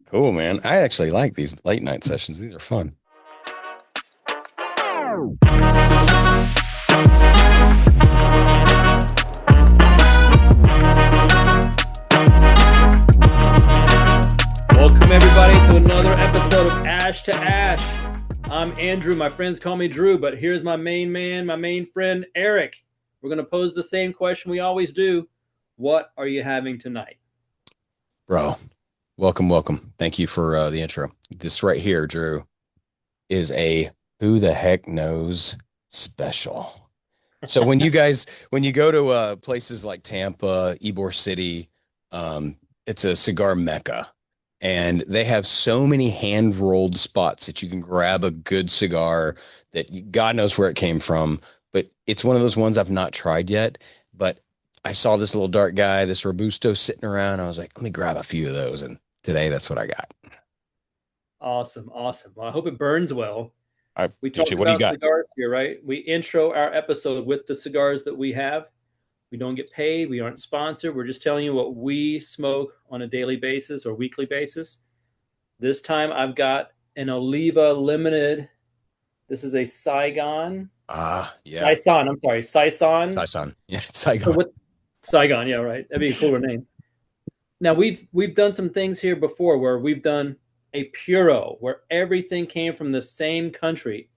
Cool, man. I actually like these late night sessions. These are fun. Welcome everybody to another episode of Ash to Ash. I'm Andrew. My friends call me Drew, but here's my main man, my main friend, Eric. We're going to pose the same question we always do. What are you having tonight? Bro, welcome, welcome. Thank you for the intro. This right here, Drew, is a who the heck knows special. So when you go to places like Tampa, Ybor City, it's a cigar mecca. And they have so many hand rolled spots that you can grab a good cigar God knows where it came from. But it's one of those ones I've not tried yet. But I saw this little dark guy, this Robusto sitting around. I was like, let me grab a few of those. And today that's what I got. Awesome, awesome. Well, I hope it burns well. I We do too. talk What do you about got? cigars here, right? We intro our episode with the cigars that we have. We don't get paid. We aren't sponsored. We're just telling you what we smoke on a daily basis or weekly basis. This time I've got an Oliva Limited. This is a Saigon. Yeah. Sison, I'm sorry, Sison. Tyson. Yeah, Or Saigon. what? Saigon, yeah, right. That'd be a cooler name. Now we've done some things here before where we've done a puro where everything came from the same country,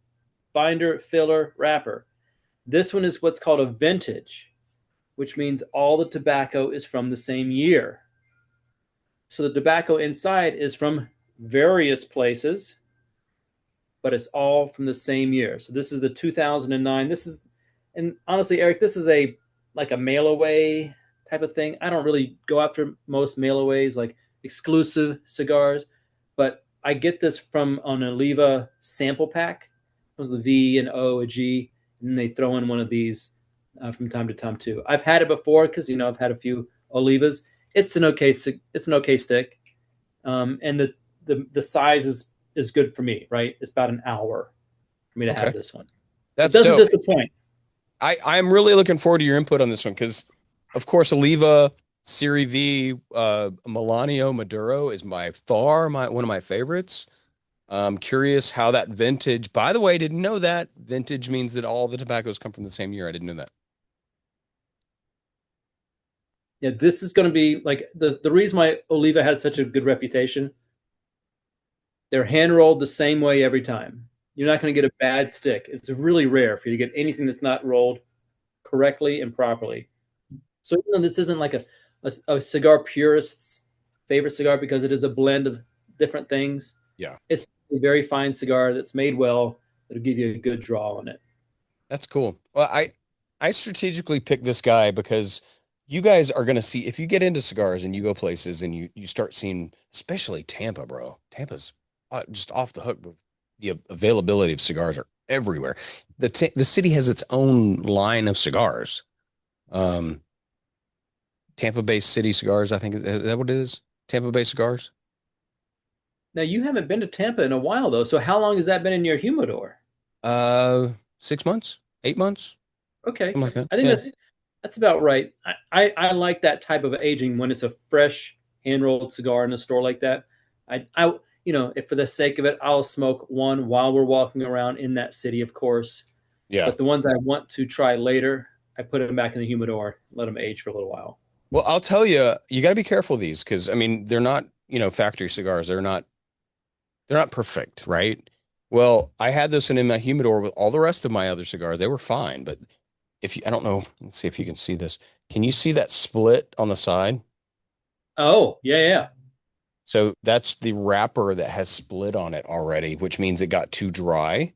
binder, filler, wrapper. This one is what's called a vintage, which means all the tobacco is from the same year. So the tobacco inside is from various places, but it's all from the same year. So this is the 2009. And honestly, Eric, this is a like a mail away type of thing. I don't really go after most mail aways, like exclusive cigars, but I get this from an Oliva sample pack. It was the V and O, a G, and they throw in one of these from time to time too. I've had it before because I've had a few Olivas. It's an okay stick, and the size is good for me. Right, it's about an hour for me to Okay. have this one. It That's doesn't dope. disappoint. I'm really looking forward to your input on this one because, of course, Oliva Serie V Melanio Maduro is by far my one of my favorites. I'm curious how that vintage. By the way, didn't know that vintage means that all the tobaccos come from the same year. I didn't know that. Yeah, this is going to be like the reason why Oliva has such a good reputation. They're hand rolled the same way every time. You're not going to get a bad stick. It's really rare for you to get anything that's not rolled correctly and properly. So even though this isn't like a cigar purist's favorite cigar because it is a blend of different things, Yeah, it's a very fine cigar that's made well that'll give you a good draw on it. that's cool. Well, I strategically picked this guy because you guys are gonna see if you get into cigars and you go places and you start seeing, especially Tampa, bro. Tampa's just off the hook with the availability of cigars are everywhere. The city has its own line of cigars. Um, Tampa Bay City Cigars, I think is that what it is? Tampa Bay Cigars. Now you haven't been to Tampa in a while though, so how long has that been in your humidor? Uh, 6 months, 8 months, Okay, something like that. I think Yeah, that's about right. I like that type of aging when it's a fresh hand rolled cigar in a store like that. I if for the sake of it, I'll smoke one while we're walking around in that city, of course. yeah. But the ones I want to try later, I put them back in the humidor, let them age for a little while. Well, I'll tell you, you got to be careful of these because I mean they're not, factory cigars. They're not perfect, right? Well, I had this one in my humidor with all the rest of my other cigars. They were fine, but I don't know, let's see if you can see this. Can you see that split on the side? Oh, yeah, yeah. So that's the wrapper that has split on it already, which means it got too dry.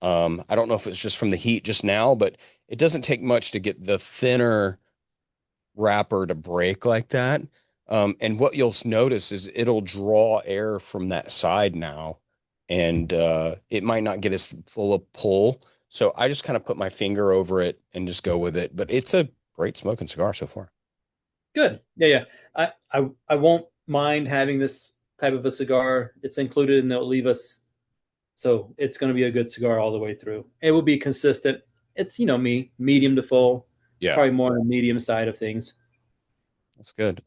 I don't know if it's just from the heat just now, but it doesn't take much to get the thinner wrapper to break like that. And what you'll notice is it'll draw air from that side now, and it might not get as full of pull. So I just kind of put my finger over it and just go with it. But it's a great smoking cigar so far. Good. Yeah, yeah. I won't mind having this type of a cigar. It's included in the Olivas, so it's going to be a good cigar all the way through. It will be consistent. It's me, medium to full, Yeah, probably more on the medium side of things. that's good.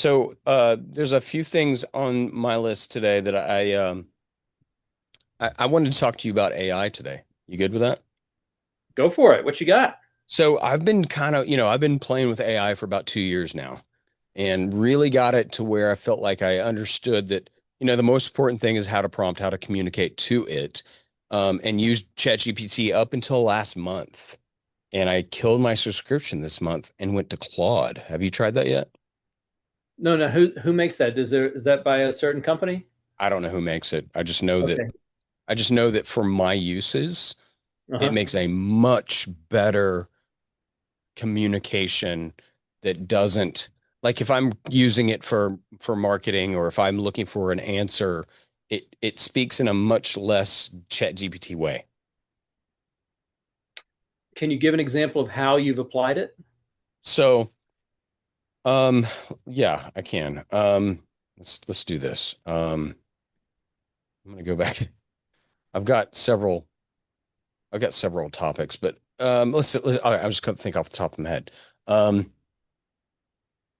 There's a few things on my list today that I wanted to talk to you about AI today. You good with that? Go for it. What you got? So I've been I've been playing with AI for about 2 years now and really got it to where I felt like I understood that, the most important thing is how to prompt, how to communicate to it, and used ChatGPT up until last month. And I killed my subscription this month and went to Claude. Have you tried that yet? No, no. Who makes that? Is that by a certain company? I don't know who makes it. Okay. I just know that for my uses, it Uh-huh. makes a much better communication that doesn't, like, if I'm using it for marketing, or if I'm looking for an answer, it speaks in a much less chat GPT way. Can you give an example of how you've applied it? So um yeah, I can. Let's do this. I'm gonna go back. I've got several I've got several topics, but all right, I'll just think off the top of my head. Um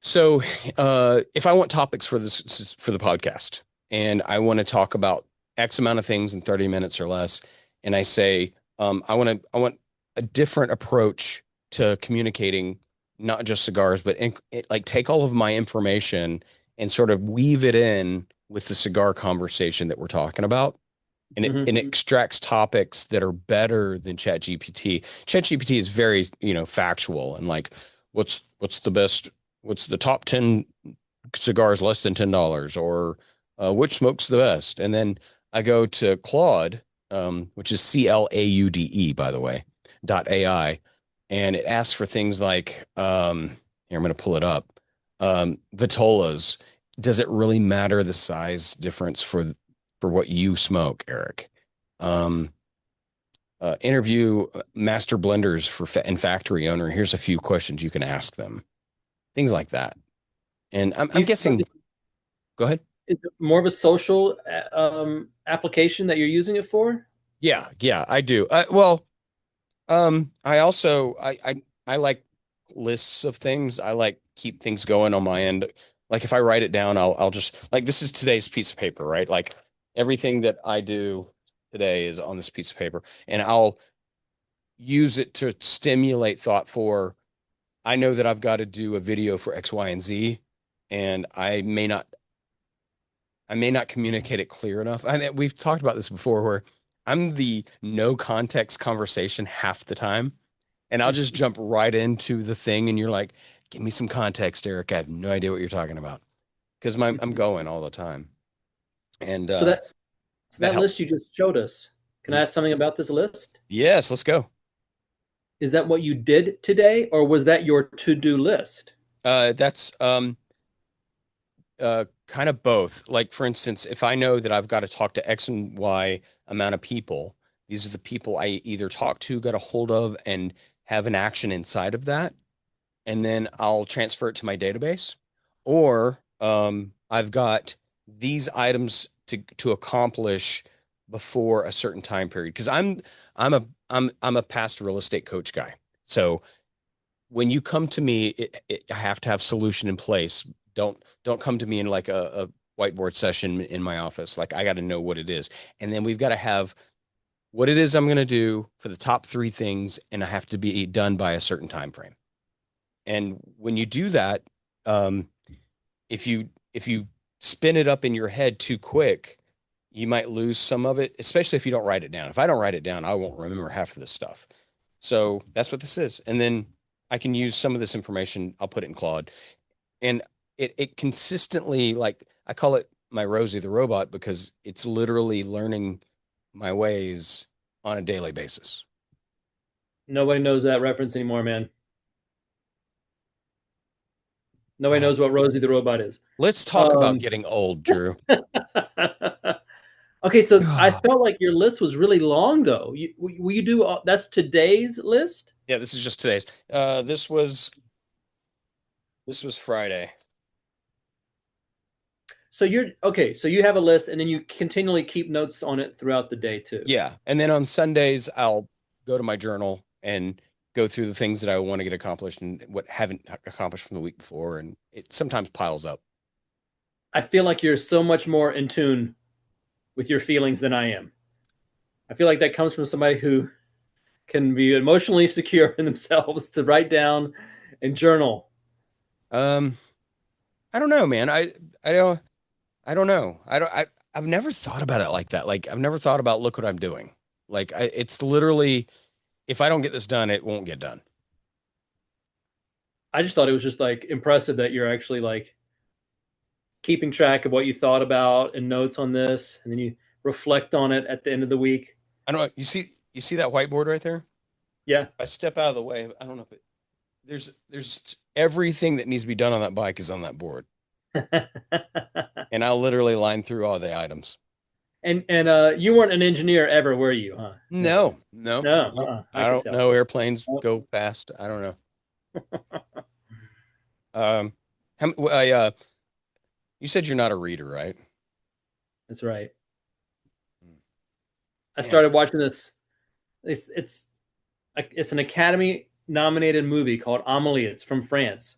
So, if I want topics for the podcast, and I want to talk about X amount of things in 30 minutes or less, and I say, I want a different approach to communicating, not just cigars, but like take all of my information and sort of weave it in with the cigar conversation that we're talking about, and it Hmm. extracts topics that are better than ChatGPT. ChatGPT is very, factual, and like, what's the best, what's the top 10 cigars less than $10, or which smokes the best. And then I go to Claude, which is CLAUDE, by the way, .ai, and it asks for things like, here, I'm going to pull it up. Vitolas. Does it really matter the size difference for what you smoke, Eric? Um, Interview master blenders and factory owner. Here's a few questions you can ask them. Things like that. And Do I'm you feel guessing, go ahead. it's more of a social application that you're using it for? Yeah, yeah, I do. I also I like lists of things. I like keep things going on my end. Like if I write it down, I'll just, like, this is today's piece of paper, right? Like everything that I do today is on this piece of paper, and I'll use it to stimulate thought for, I know that I've got to do a video for X, Y, and Z, and I may not communicate it clear enough. We've talked about this before, where I'm the no context conversation half the time, and I'll just jump right into the thing, and you're like, "Give me some context, Eric. I have no idea what you're talking about," because I'm going all the time, and So that so that that helps. list you just showed us. Can I ask something about this list? Yes, let's go. Is that what you did today, or was that your to-do list? That's kind of both. Like, for instance, if I know that I've got to talk to X and Y amount of people, these are the people I either talk to, got a hold of, and have an action inside of that, and then I'll transfer it to my database. Or I've got these items to accomplish before a certain time period. Because I'm a past real estate coach guy. So when you come to me, I have to have solution in place. Don't come to me in like a whiteboard session in my office. Like, I got to know what it is, and then we've got to have what it is I'm going to do for the top three things, and I have to be done by a certain time frame. And when you do that, um, if you spin it up in your head too quick, you might lose some of it, especially if you don't write it down. If I don't write it down, I won't remember half of this stuff. So that's what this is. And then I can use some of this information. I'll put it in Claude, and it consistently, like, I call it my Rosie the robot, because it's literally learning my ways on a daily basis. Nobody knows that reference anymore, man. Nobody knows what Rosie the robot is. Let's talk about Um, getting old, Drew. okay, so I felt like your list was really long, though. Will you do that's today's list? Yeah, this is just today's. This was Friday. So you're okay. So you have a list, and then you continually keep notes on it throughout the day too. Yeah. And then on Sundays, I'll go to my journal and go through the things that I want to get accomplished and what haven't accomplished from the week before, and it sometimes piles up. I feel like you're so much more in tune with your feelings than I am. I feel like that comes from somebody who can be emotionally secure in themselves to write down and journal. Um, I don't know, man. I don't know. I've never thought about it like that. Like I've never thought about look what I'm doing. It's literally if I don't get this done, it won't get done. I just thought it was just like impressive that you're actually like keeping track of what you thought about and notes on this, and then you reflect on it at the end of the week. I don't know. You see that whiteboard right there? Yeah. I step out of the way. I don't know if it there's everything that needs to be done on that bike is on that board. And I'll literally line through all the items. And you weren't an engineer ever, were you? Huh? Never. No, no, No, no. I I could don't tell. know. Airplanes go fast. I don't know. Um, you said you're not a reader, right? That's right. I Man, started watching this. It's an Academy nominated movie called Amélie. It's from France,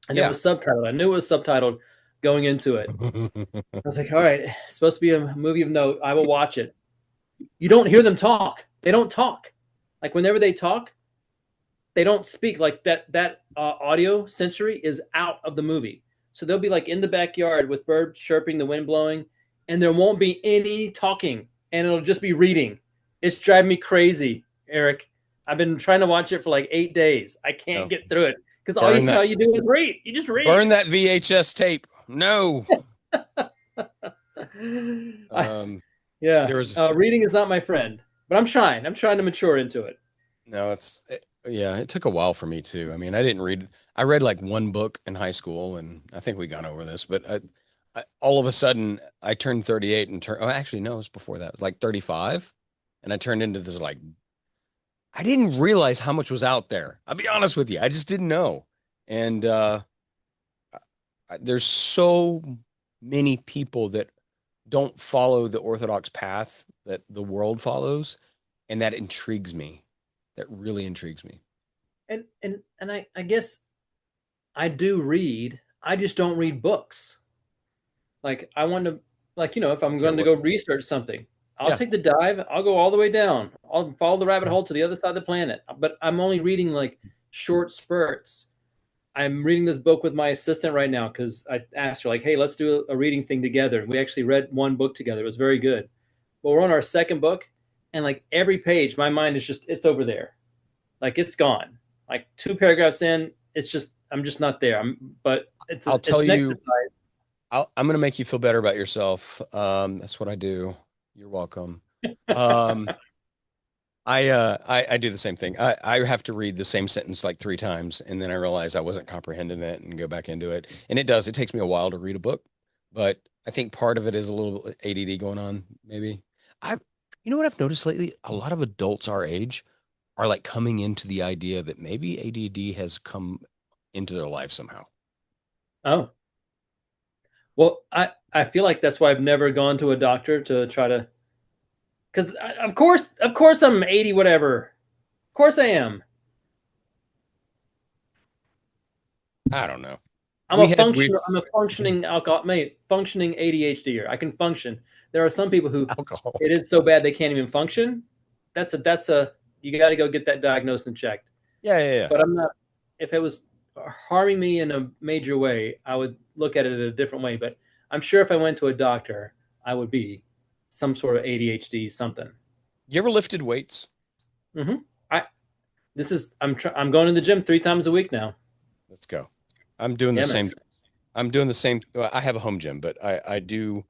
and it yeah. was subtitled. I knew it was subtitled going into it. I was like, all right, it's supposed to be a movie of note. I will watch it. You don't hear them talk. They don't talk. Like whenever they talk, they don't speak. Like that audio sensory is out of the movie. So they'll be like in the backyard with birds chirping, the wind blowing, and there won't be any talking, and it'll just be reading. It's driving me crazy, Eric. I've been trying to watch it for like 8 days. I can't No, get through it because burn all that, you do is read. You just read. burn that VHS tape. No. I, Um, yeah, there was reading is not my friend, but I'm trying. I'm trying to mature into it. no, yeah, it took a while for me too. I mean, I read like one book in high school, and I think we gone over this, but all of a sudden I turned 38 and turned, oh, actually, no, it was before that. It was like 35. And I turned into this like, I didn't realize how much was out there. I'll be honest with you. I just didn't know. And there's so many people that don't follow the orthodox path that the world follows, and that intrigues me. That really intrigues me. And I guess I do read. I just don't read books. Like I want to, like if I don't I'm care going to what. go research something, I'll Yeah. take the dive. I'll go all the way down. I'll follow the rabbit hole to the other side of the planet. But I'm only reading like short spurts. I'm reading this book with my assistant right now because I asked her like, "Hey, let's do a reading thing together." And we actually read one book together. It was very good. But we're on our second book, and like every page, my mind is just it's over there, like it's gone. Like two paragraphs in, it's just I'm just not there. But I'll tell it's an you, exercise. I'm going to make you feel better about yourself. That's what I do. You're welcome. Um, I do the same thing. I have to read the same sentence like three times, and then I realize I wasn't comprehending it and go back into it. And it does. It takes me a while to read a book, but I think part of it is a little ADD going on, maybe. I, you know what I've noticed lately? A lot of adults our age are like coming into the idea that maybe ADD has come into their life somehow. Oh, well, I feel like that's why I've never gone to a doctor to try to because of course I'm 80 whatever. Of course I am. I don't know. I'm a We functional. I'm a functioning alcohol, mate. Functioning ADHDer. I can function. There are some people who alcohol. it is so bad they can't even function. That's a you got to go get that diagnosed and checked. Yeah, yeah, yeah. But I'm not. If it was harming me in a major way, I would look at it a different way. But I'm sure if I went to a doctor, I would be some sort of ADHD something. You ever lifted weights? Hmm. I I'm going to the gym 3 times a week now. Let's go. I'm doing the Yeah, man. same. I'm doing the same. Well, I have a home gym, but I do.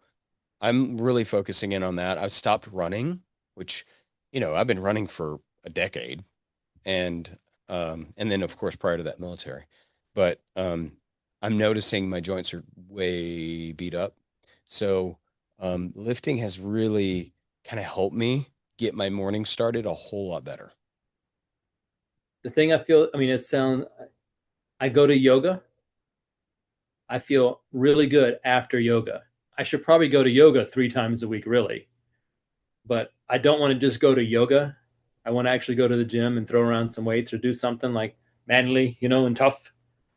I'm really focusing in on that. I've stopped running, which, I've been running for a decade, and then of course prior to that military, but I'm noticing my joints are way beat up. So lifting has really kind of helped me get my morning started a whole lot better. The thing I feel, I mean, it sounds. I go to yoga. I feel really good after yoga. I should probably go to yoga 3 times a week, really, but I don't want to just go to yoga. I want to actually go to the gym and throw around some weights or do something like manly, and tough.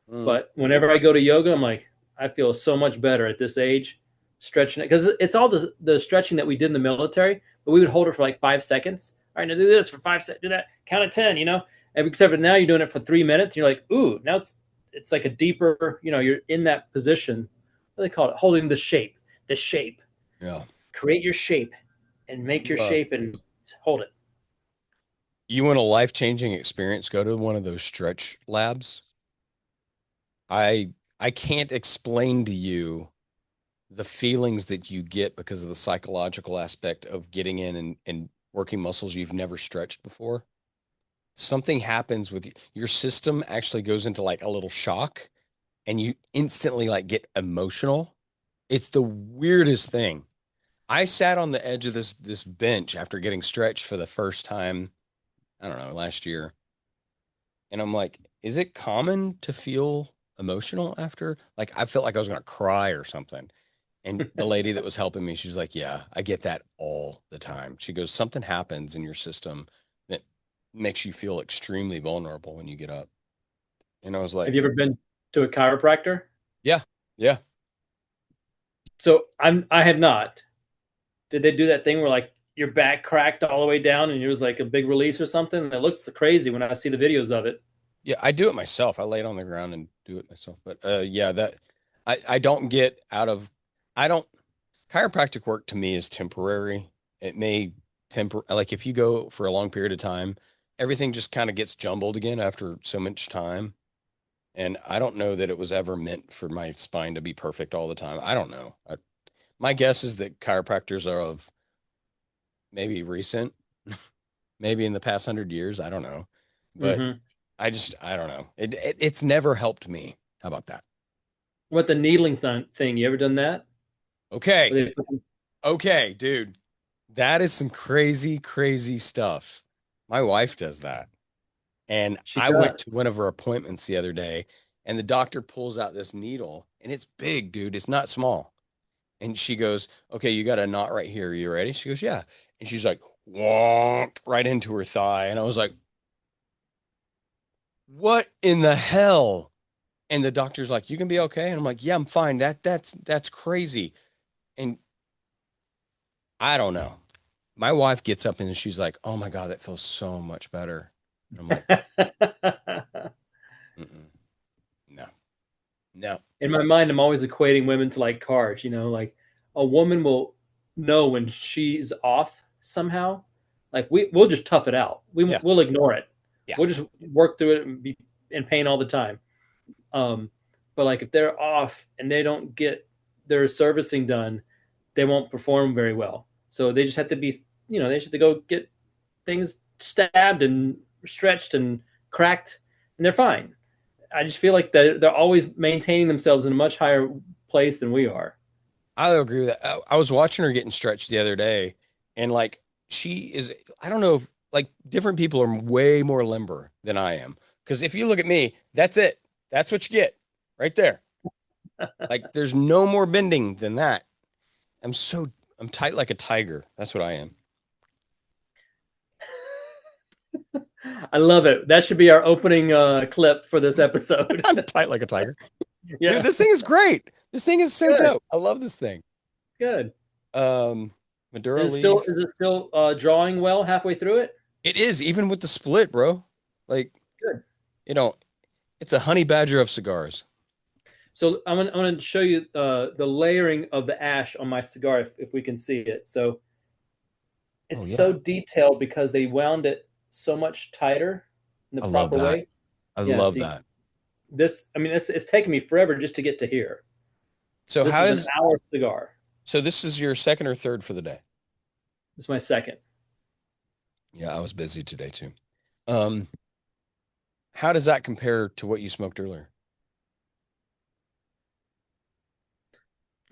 Mm. But whenever I go to yoga, I'm like, I feel so much better at this age stretching it because it's all the stretching that we did in the military, but we would hold it for like 5 seconds. All right, now do this for 5 seconds, do that, count of 10, And except for now you're doing it for 3 minutes. You're like, ooh, now it's like a deeper, you're in that position. What do they call it? Holding the shape. The shape. Yeah. Create your shape and make your You, shape and hold it. you want a life-changing experience, go to one of those stretch labs. I can't explain to you the feelings that you get because of the psychological aspect of getting in and working muscles you've never stretched before. Something happens with you. Your system actually goes into like a little shock and you instantly like get emotional. It's the weirdest thing. I sat on the edge of this bench after getting stretched for the first time, I don't know, last year. And I'm like, is it common to feel emotional after? Like I felt like I was gonna cry or something. And the lady that was helping me, she's like, yeah, I get that all the time. She goes, something happens in your system that makes you feel extremely vulnerable when you get up. And I was Have like, you ever been to a chiropractor? yeah, yeah. So I have not. Did they do that thing where like your back cracked all the way down and it was like a big release or something? It looks crazy when I see the videos of it. Yeah, I do it myself. I lay it on the ground and do it myself. But yeah, that I don't get out of I don't chiropractic work to me is temporary. It may temper like if you go for a long period of time, everything just kind of gets jumbled again after so much time. And I don't know that it was ever meant for my spine to be perfect all the time. I don't know. My guess is that chiropractors are of maybe recent, maybe in the past 100 years. I don't know, but Mm-hmm. I don't know. It's never helped me. How about that? What the needling thing? You ever done that? Okay, Where they put- okay, dude, that is some crazy, crazy stuff. My wife does that, and She I went to does. one of her appointments the other day, and the doctor pulls out this needle, and it's big, dude. It's not small. And she goes, okay, you got a knot right here. Are you ready? She goes, yeah. And she's like, wonk, right into her thigh. And I was like, what in the hell? And the doctor's like, you can be okay. And I'm like, yeah, I'm fine. That's crazy. And I don't know. My wife gets up and she's like, oh my God, that feels so much better. And I'm like, mm-mm, no, no. In my mind, I'm always equating women to like cars. Like a woman will know when she's off somehow. Like we'll just tough it out. Yeah, We'll ignore it. yeah. We'll just work through it and be in pain all the time. Um, but like if they're off and they don't get their servicing done, they won't perform very well. So they just have to be, they just have to go get things stabbed and stretched and cracked, and they're fine. I just feel like they're always maintaining themselves in a much higher place than we are. I agree with that. I was watching her getting stretched the other day, and like she is, I don't know if like different people are way more limber than I am. Because if you look at me, that's it. That's what you get right there. Like there's no more bending than that. I'm so I'm tight like a tiger. That's what I am. I love it. That should be our opening clip for this episode. I'm tight like a tiger. Dude, Yeah, this thing is great. This thing is so good, dope. I love this thing. good. Um, Maduro Is it still leaf. is it still drawing well halfway through it? It is even with the split, bro. Like, Good. you know, it's a honey badger of cigars. So I'm gonna show you the layering of the ash on my cigar if we can see it. So Oh it's so yeah. detailed because they wound it so much tighter in the I love proper that. way. I Yeah. love See that. this. I mean, it's taken me forever just to get to here. So This how is an does hour cigar. so this is your second or third for the day? This is my second. Yeah, I was busy today too. Um, how does that compare to what you smoked earlier?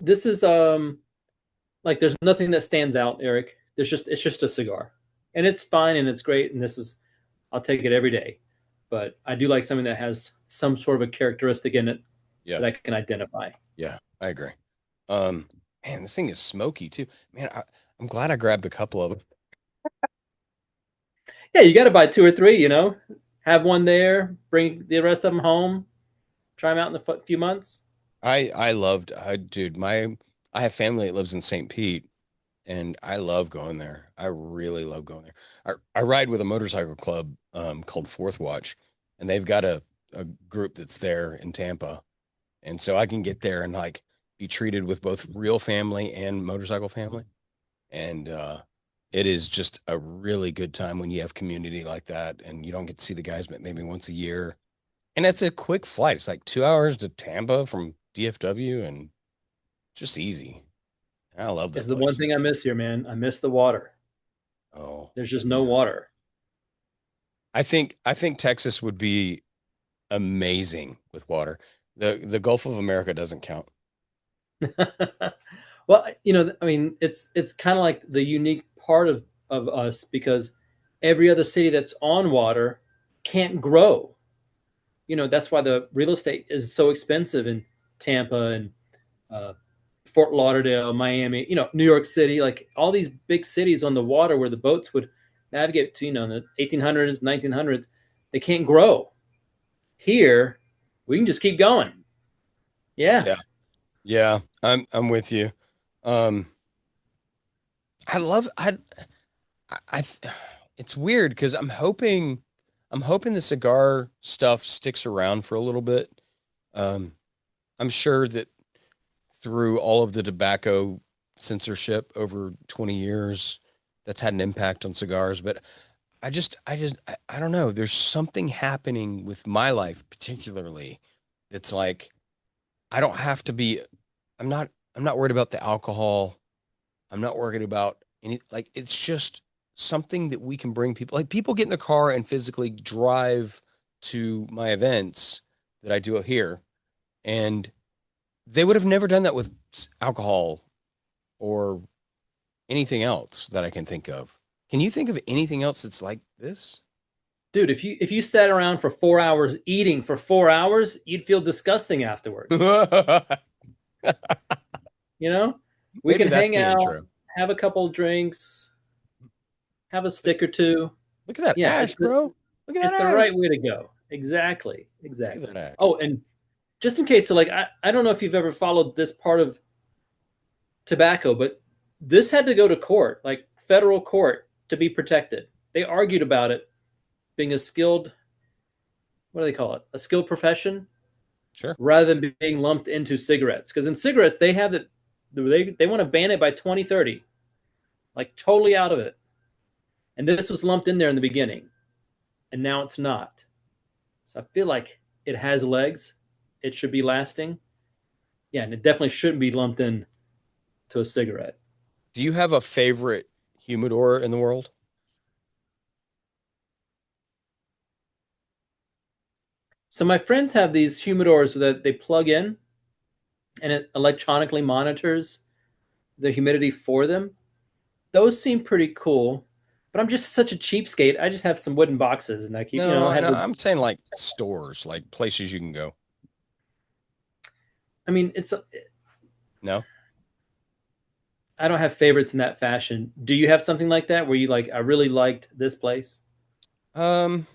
This is like there's nothing that stands out, Eric. It's just a cigar, and it's fine and it's great. And this is I'll take it every day. But I do like something that has some sort of a characteristic in it Yeah, that I can identify. yeah, I agree. Um, man, this thing is smoky too. Man, I'm glad I grabbed a couple of them. Yeah, you got to buy two or three. Have one there, bring the rest of them home, try them out in a few months. Dude, I have family that lives in St. Pete, and I love going there. I really love going there. I ride with a motorcycle club called Fourth Watch, and they've got a group that's there in Tampa. And so I can get there and like be treated with both real family and motorcycle family. And it is just a really good time when you have community like that and you don't get to see the guys but maybe once a year. And it's a quick flight. It's like 2 hours to Tampa from DFW and just easy. I love Is that the one place. thing I miss here, man. I miss the water. Oh, There's just no yeah. water. I think Texas would be amazing with water. The Gulf of America doesn't count. Well, I mean, it's kind of like the unique part of us because every other city that's on water can't grow. That's why the real estate is so expensive in Tampa and uh, Fort Lauderdale, Miami, New York City, like all these big cities on the water where the boats would navigate to, in the 1800s, 1900s, they can't grow. Here, we can just keep going. Yeah. Yeah. Yeah, I'm with you. Um, I love I it's weird because I'm hoping the cigar stuff sticks around for a little bit. Um, I'm sure that through all of the tobacco censorship over 20 years, that's had an impact on cigars. But I don't know. There's something happening with my life, particularly, that's like I don't have to be. I'm not. I'm not worried about the alcohol. I'm not worried about any, like, it's just something that we can bring people, like, people get in the car and physically drive to my events that I do here. And they would have never done that with alcohol or anything else that I can think of. Can you think of anything else that's like this? Dude, if you sat around for 4 hours eating for 4 hours, you'd feel disgusting afterwards. You know, we Maybe can that's hang the out, intro. have a couple of drinks, have a Look, stick or two. look at that Yeah, ash, bro. Look at that it's the right ash. way to go. Exactly, Look at exactly. that ash. Oh, and just in case, so like I don't know if you've ever followed this part of tobacco, but this had to go to court, like federal court, to be protected. They argued about it being a skilled, what do they call it? A skilled profession Sure. rather than being lumped into cigarettes. Because in cigarettes, they have it, they want to ban it by 2030, like totally out of it. And this was lumped in there in the beginning, and now it's not. So I feel like it has legs. It should be lasting. Yeah, and it definitely shouldn't be lumped in to a cigarette. Do you have a favorite humidor in the world? So my friends have these humidors that they plug in, and it electronically monitors the humidity for them. Those seem pretty cool, but I'm just such a cheapskate. I just have some wooden boxes, and I keep, I No, had no, to. I'm saying like stores, like places you can go. I mean, No. I don't have favorites in that fashion. Do you have something like that where you like? I really liked this place. Um,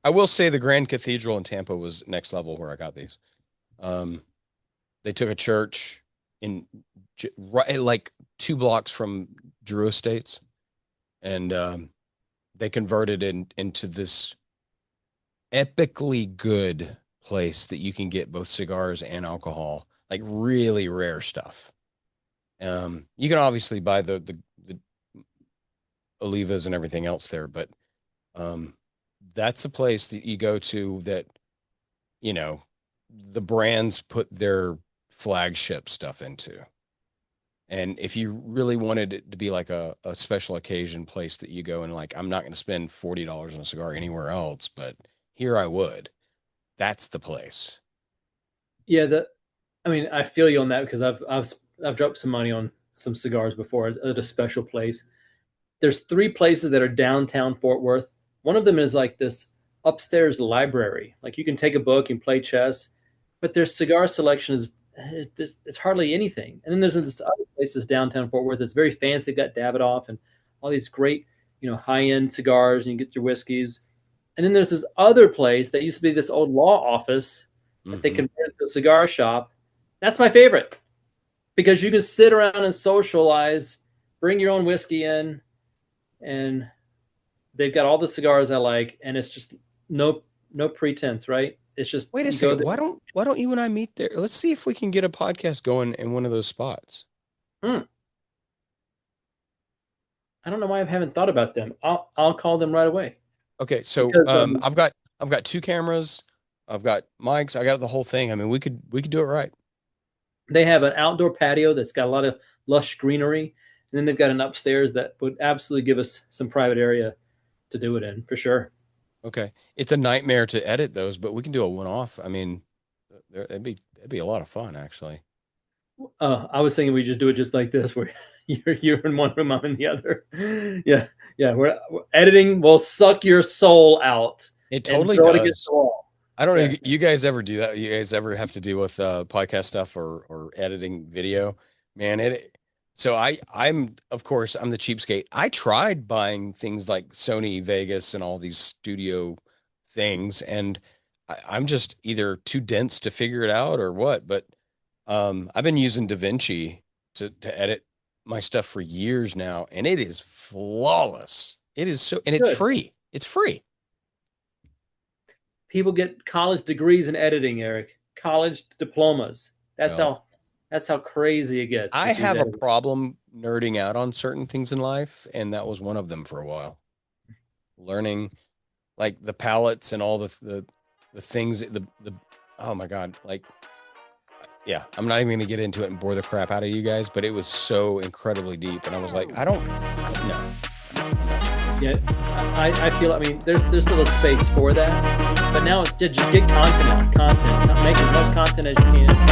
I will say the Grand Cathedral in Tampa was next level where I got these. Um, they took a church in right like 2 blocks from Drew Estates, and they converted it into this epically good place that you can get both cigars and alcohol, like really rare stuff. You can obviously buy the Olivas and everything else there, but um, that's a place that you go to that, you know, the brands put their flagship stuff into. And if you really wanted it to be like a special occasion place that you go and like, I'm not going to spend $40 on a cigar anywhere else, but here I would. That's the place. Yeah, I mean, I feel you on that because I've dropped some money on some cigars before at a special place. There's three places that are downtown Fort Worth. One of them is like this upstairs library. Like you can take a book and play chess, but their cigar selection is it's hardly anything. And then there's this other places downtown Fort Worth that's very fancy. They've got Davidoff and all these great. high-end cigars, and you get your whiskeys. And then there's this other place that used to be this old law office that they Hmm. converted to a cigar shop. That's my favorite because you can sit around and socialize, bring your own whiskey in, and they've got all the cigars I like, and it's just no pretense, right? It's just Wait a you go second. there. Why don't you and I meet there? Let's see if we can get a podcast going in one of those spots. Hmm, I don't know why I haven't thought about them. I'll call them right away Okay, so because I've got two cameras, I've got mics, I got the whole thing. I mean, we could do it right. they have an outdoor patio that's got a lot of lush greenery, and then they've got an upstairs that would absolutely give us some private area to do it in for sure. Okay, it's a nightmare to edit those, but we can do a one-off. I mean, it'd be a lot of fun actually. I was thinking we just do it just like this, where you're in one room, I'm in the other. Yeah, yeah. We're editing will suck your soul out It and totally throw it against does. the wall. I don't Yeah, know. You guys ever do that? You guys ever have to deal with podcast stuff or editing video? Man, it. So I'm of course I'm the cheapskate. I tried buying things like Sony Vegas and all these studio things, and I'm just either too dense to figure it out or what. But I've been using DaVinci to edit my stuff for years now, and it is flawless. It is so, and it's good. free. It's free. People get college degrees in editing, Eric. College diplomas. That's Well, how that's how crazy it gets I with these have a editors. problem nerding out on certain things in life, and that was one of them for a while. Learning like the palettes and all the things the oh my God, like yeah, I'm not even gonna get into it and bore the crap out of you guys, but it was so incredibly deep, and I was like, I don't no, Yeah, I feel. I mean, there's still a space for that, but now it's just get content out. Content. Make as much content as you can.